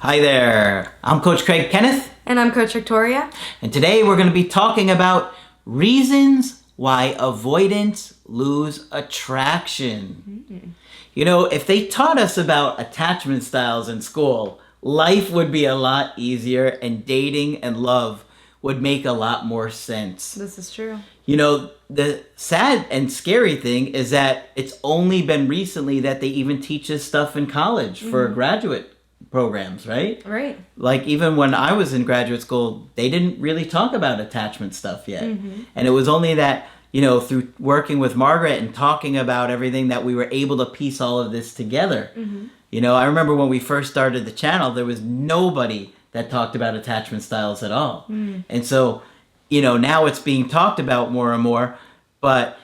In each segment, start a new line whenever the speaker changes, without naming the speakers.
Hi there, I'm Coach Craig Kenneth.
And I'm Coach Victoria.
And today we're going to be talking about reasons why avoidants lose attraction. Mm-hmm. You know, if they taught us about attachment styles in school, life would be a lot easier and dating and love would make a lot more sense.
This is true.
You know, the sad and scary thing is that it's only been recently that they even teach this stuff in college for graduate programs, right?
Right.
Like even when I was in graduate school, they didn't really talk about attachment stuff yet. Mm-hmm. And it was only that, you know, through working with Margaret and talking about everything that we were able to piece all of this together. Mm-hmm. You know, I remember when we first started the channel, there was nobody that talked about attachment styles at all. Mm. And so, you know, now it's being talked about more and more, but,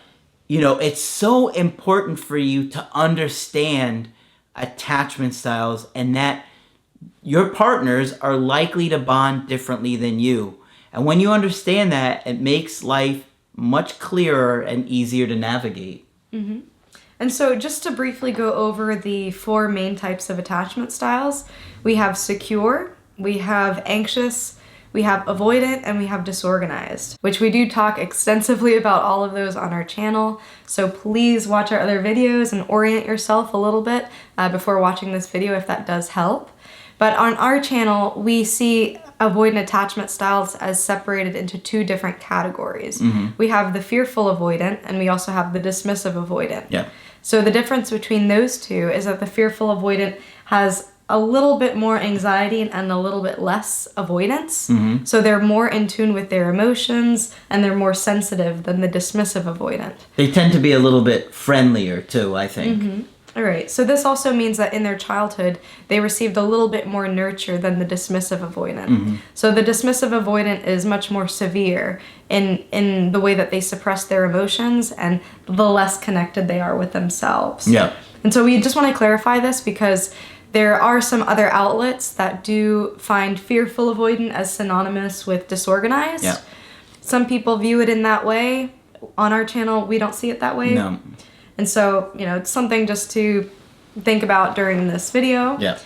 you know, it's so important for you to understand attachment styles and that your partners are likely to bond differently than you. And when you understand that, it makes life much clearer and easier to navigate.
Mm-hmm. And so just to briefly go over the 4 main types of attachment styles, we have secure, we have anxious, we have avoidant, and we have disorganized, which we do talk extensively about all of those on our channel. So please watch our other videos and orient yourself a little bit before watching this video if that does help. But on our channel, we see avoidant attachment styles as separated into 2 different categories. Mm-hmm. We have the fearful avoidant, and we also have the dismissive avoidant.
Yeah.
So the difference between those two is that the fearful avoidant has a little bit more anxiety and a little bit less avoidance. Mm-hmm. So they're more in tune with their emotions and they're more sensitive than the dismissive avoidant.
They tend to be a little bit friendlier too, I think.
Mm-hmm. All right. So this also means that in their childhood, they received a little bit more nurture than the dismissive avoidant. Mm-hmm. So the dismissive avoidant is much more severe in the way that they suppress their emotions and the less connected they are with themselves.
Yeah.
And so we just want to clarify this because there are some other outlets that do find fearful avoidant as synonymous with disorganized.
Yeah.
Some people view it in that way. On our channel, we don't see it that way.
No.
And so, you know, it's something just to think about during this video.
Yeah.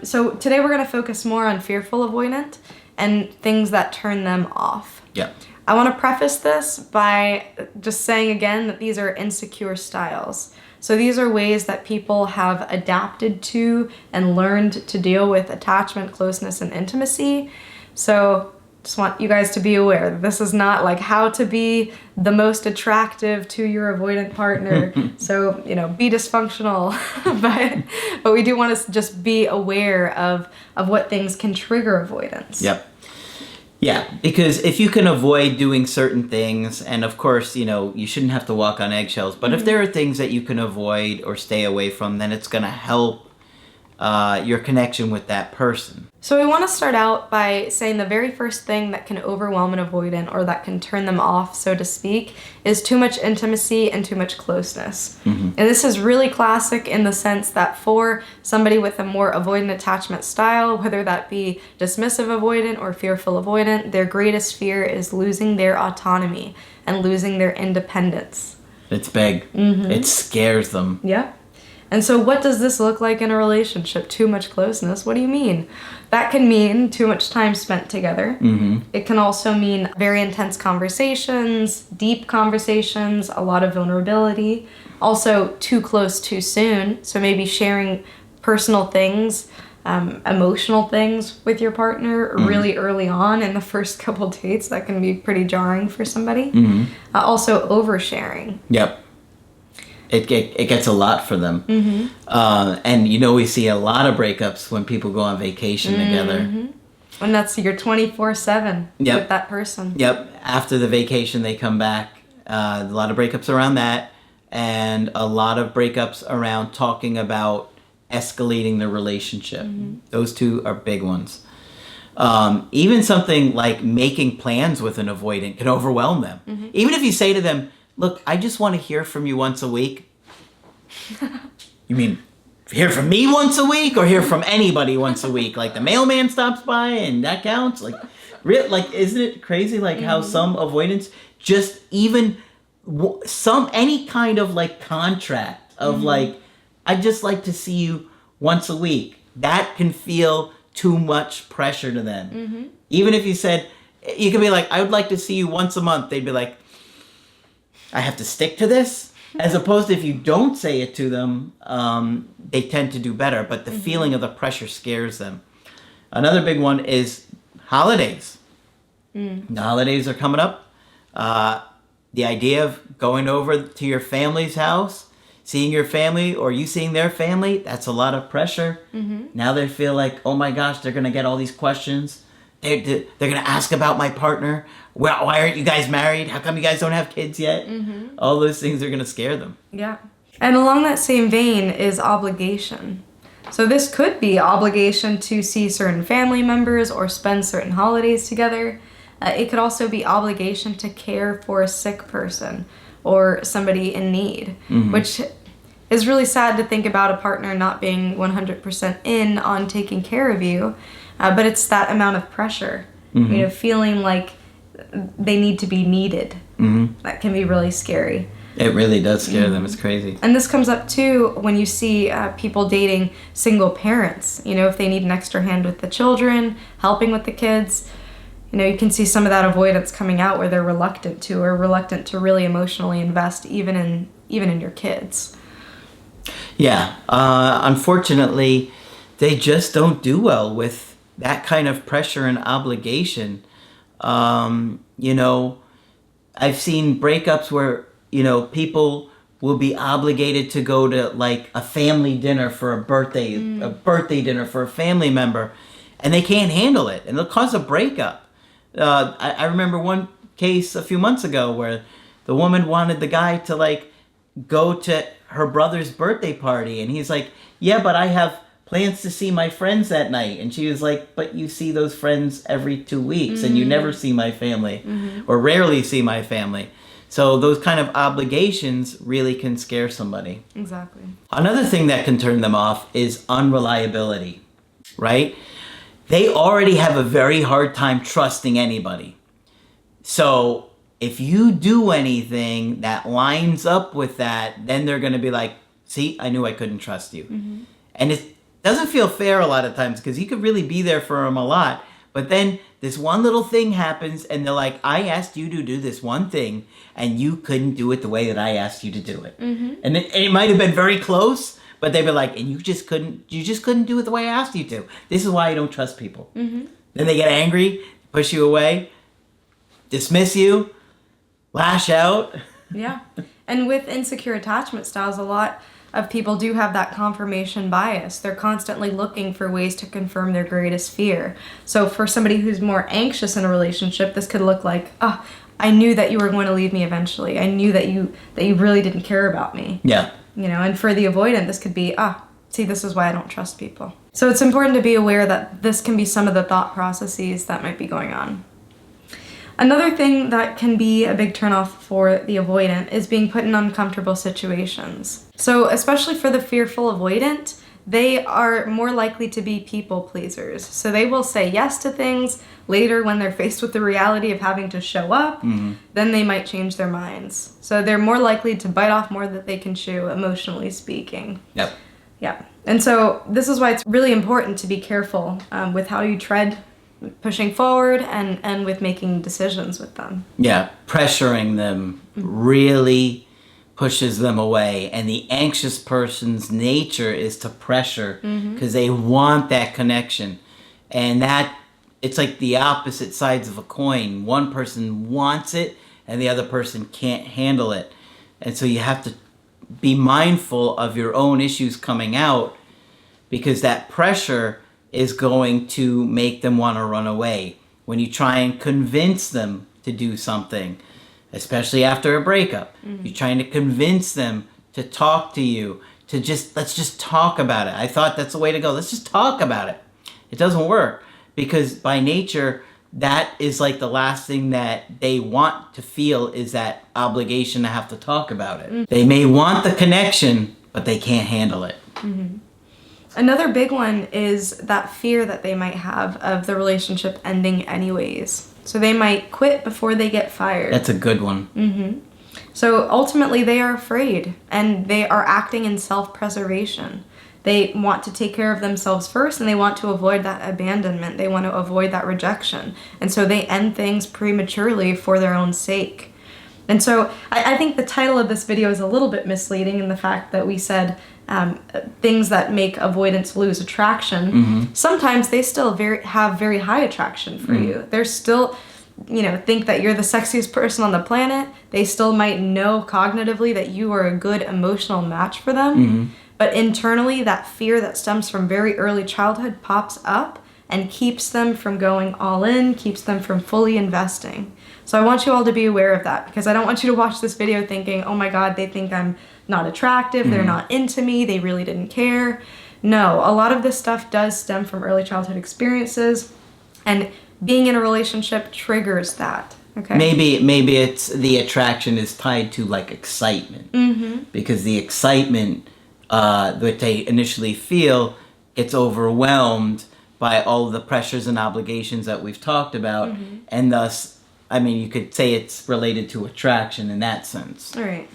So today we're going to focus more on fearful avoidant and things that turn them off.
Yeah.
I want to preface this by just saying again that these are insecure styles. So these are ways that people have adapted to and learned to deal with attachment, closeness, and intimacy. So just want you guys to be aware that this is not like how to be the most attractive to your avoidant partner. So, you know, be dysfunctional, but we do want to just be aware of what things can trigger avoidance.
Yep. Yeah, because if you can avoid doing certain things, and of course, you know, you shouldn't have to walk on eggshells, but if there are things that you can avoid or stay away from, then it's going to help your connection with that person.
So we want to start out by saying the very first thing that can overwhelm an avoidant or that can turn them off, so to speak, is too much intimacy and too much closeness. Mm-hmm. And this is really classic in the sense that for somebody with a more avoidant attachment style, whether that be dismissive avoidant or fearful avoidant, their greatest fear is losing their autonomy and losing their independence.
It's big. Mm-hmm. It scares them.
Yeah. And so what does this look like in a relationship? Too much closeness? What do you mean? That can mean too much time spent together. Mm-hmm. It can also mean very intense conversations, deep conversations, a lot of vulnerability. Also too close too soon. So maybe sharing personal things, emotional things with your partner really early on in the first couple dates. That can be pretty jarring for somebody. Mm-hmm. Also oversharing.
Yep. It gets a lot for them. Mm-hmm. And, you know, we see a lot of breakups when people go on vacation together.
And that's your 24/7 with that person.
Yep. After the vacation, they come back. A lot of breakups around that. And a lot of breakups around talking about escalating the relationship. Mm-hmm. Those 2 are big ones. Even something like making plans with an avoidant can overwhelm them. Mm-hmm. Even if you say to them, look, I just want to hear from you once a week. You mean hear from me once a week or hear from anybody once a week? Like the mailman stops by and that counts? Like, isn't it crazy like how some avoidants just even any kind of like contract of like, I'd just like to see you once a week. That can feel too much pressure to them. Even if you said, you could be like, I would like to see you once a month. They'd be like, I have to stick to this? As opposed to if you don't say it to them, they tend to do better. But the feeling of the pressure scares them. Another big one is holidays. The holidays are coming up. The idea of going over to your family's house, seeing your family, or you seeing their family, that's a lot of pressure. Now they feel like, oh my gosh, they're going to get all these questions. They're going to ask about my partner. Well, why aren't you guys married? How come you guys don't have kids yet? All those things are going to scare them.
Yeah. And along that same vein is obligation. So this could be obligation to see certain family members or spend certain holidays together. It could also be obligation to care for a sick person or somebody in need, which is really sad to think about a partner not being 100% in on taking care of you. But it's that amount of pressure, feeling like they need to be needed. That can be really scary.
It really does scare them. It's crazy.
And this comes up too when you see people dating single parents. If they need an extra hand with the children, helping with the kids, you can see some of that avoidance coming out where they're reluctant to really emotionally invest even in your kids.
Yeah. Unfortunately, they just don't do well with that kind of pressure and obligation. I've seen breakups where, people will be obligated to go to like a family dinner for a birthday dinner for a family member, and they can't handle it, and it'll cause a breakup. I remember one case a few months ago where the woman wanted the guy to like go to her brother's birthday party, and he's like, yeah, but I have plans to see my friends that night. And she was like, but you see those friends every 2 weeks and you never see my family or rarely see my family. So those kind of obligations really can scare somebody.
Exactly.
Another thing that can turn them off is unreliability, right? They already have a very hard time trusting anybody. So if you do anything that lines up with that, then they're going to be like, see, I knew I couldn't trust you. And it doesn't feel fair a lot of times because you could really be there for them a lot. But then this one little thing happens and they're like, I asked you to do this one thing and you couldn't do it the way that I asked you to do it. And it might have been very close, but they'd be like, and you just couldn't do it the way I asked you to. This is why I don't trust people. Then they get angry, push you away, dismiss you, lash out.
Yeah. And with insecure attachment styles, a lot of people do have that confirmation bias. They're constantly looking for ways to confirm their greatest fear. So for somebody who's more anxious in a relationship, this could look like, I knew that you were going to leave me eventually. I knew that you really didn't care about me.
Yeah.
And for the avoidant, this could be, see, this is why I don't trust people. So it's important to be aware that this can be some of the thought processes that might be going on. Another thing that can be a big turnoff for the avoidant is being put in uncomfortable situations. So especially for the fearful avoidant, they are more likely to be people pleasers. So they will say yes to things. Later, when they're faced with the reality of having to show up, then they might change their minds. So they're more likely to bite off more than they can chew, emotionally speaking.
Yep.
Yeah. And so this is why it's really important to be careful with how you tread pushing forward and with making decisions with them.
Yeah, pressuring them really pushes them away. And the anxious person's nature is to pressure because they want that connection. And that, it's like the opposite sides of a coin. One person wants it and the other person can't handle it. And so you have to be mindful of your own issues coming out because that pressure is going to make them want to run away. When you try and convince them to do something, especially after a breakup, you're trying to convince them to talk to you, to let's just talk about it. I thought that's the way to go. Let's just talk about it. It doesn't work because by nature, that is like the last thing that they want to feel is that obligation to have to talk about it. They may want the connection, but they can't handle it.
Another big one is that fear that they might have of the relationship ending anyways. So they might quit before they get fired.
That's a good one.
So ultimately they are afraid and they are acting in self-preservation. They want to take care of themselves first, and they want to avoid that abandonment. They want to avoid that rejection. And so they end things prematurely for their own sake. And so I think the title of this video is a little bit misleading in the fact that we said things that make avoidants lose attraction.
Mm-hmm.
Sometimes they still have very high attraction for you. They're still, think that you're the sexiest person on the planet. They still might know cognitively that you are a good emotional match for them.
Mm-hmm.
But internally, that fear that stems from very early childhood pops up and keeps them from going all in, keeps them from fully investing. So I want you all to be aware of that, because I don't want you to watch this video thinking, oh my God, they think I'm not attractive, they're not into me, they really didn't care. No, a lot of this stuff does stem from early childhood experiences, and being in a relationship triggers that. Okay.
Maybe it's the attraction is tied to like excitement, because the excitement that they initially feel gets overwhelmed by all the pressures and obligations that we've talked about, and thus, I mean, you could say it's related to attraction in that sense.
All right.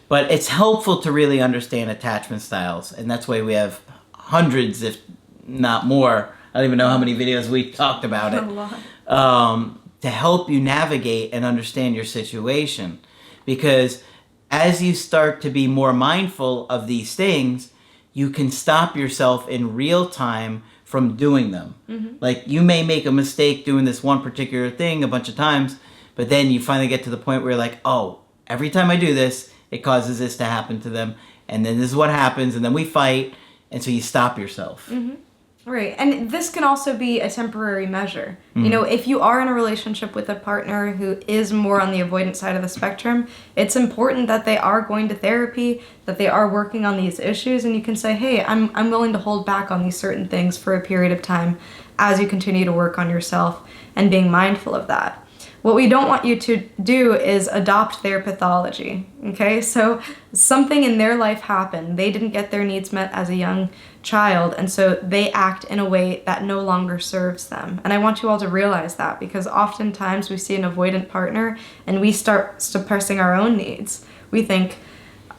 But it's helpful to really understand attachment styles, and that's why we have hundreds, if not more. I don't even know how many videos we talked about it.
A lot.
To help you navigate and understand your situation. Because as you start to be more mindful of these things, you can stop yourself in real time from doing them. Like, you may make a mistake doing this one particular thing a bunch of times, but then you finally get to the point where you're like, oh, every time I do this, it causes this to happen to them, and then this is what happens, and then we fight, and so you stop yourself.
Right, and this can also be a temporary measure. If you are in a relationship with a partner who is more on the avoidant side of the spectrum, it's important that they are going to therapy, that they are working on these issues, and you can say, hey, I'm willing to hold back on these certain things for a period of time as you continue to work on yourself and being mindful of that. What we don't want you to do is adopt their pathology, okay? So something in their life happened. They didn't get their needs met as a young child, and so they act in a way that no longer serves them. And I want you all to realize that, because oftentimes we see an avoidant partner and we start suppressing our own needs. We think,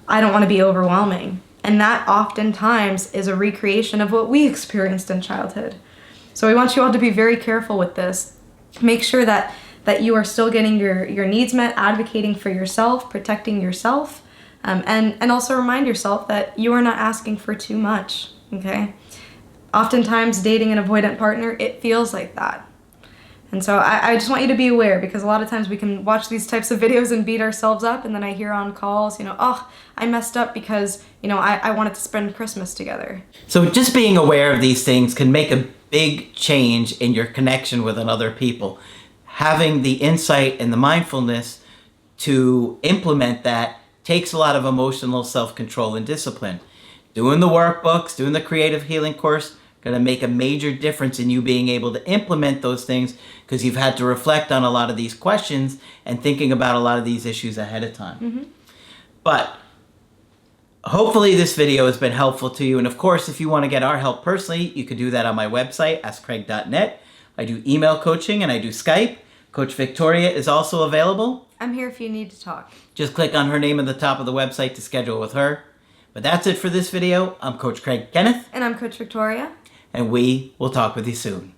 I don't want to be overwhelming. And that oftentimes is a recreation of what we experienced in childhood. So we want you all to be very careful with this. Make sure that you are still getting your needs met, advocating for yourself, protecting yourself, and also remind yourself that you are not asking for too much, okay? Oftentimes, dating an avoidant partner, it feels like that. And so I just want you to be aware, because a lot of times we can watch these types of videos and beat ourselves up, and then I hear on calls, oh, I messed up because, I wanted to spend Christmas together.
So just being aware of these things can make a big change in your connection with other people. Having the insight and the mindfulness to implement that takes a lot of emotional self-control and discipline. Doing the workbooks, doing the creative healing course, going to make a major difference in you being able to implement those things, because you've had to reflect on a lot of these questions and thinking about a lot of these issues ahead of time. But hopefully this video has been helpful to you. And of course, if you want to get our help personally, you could do that on my website, askcraig.net. I do email coaching and I do Skype. Coach Victoria is also available.
I'm here if you need to talk.
Just click on her name at the top of the website to schedule with her. But that's it for this video. I'm Coach Craig Kenneth.
And I'm Coach Victoria.
And we will talk with you soon.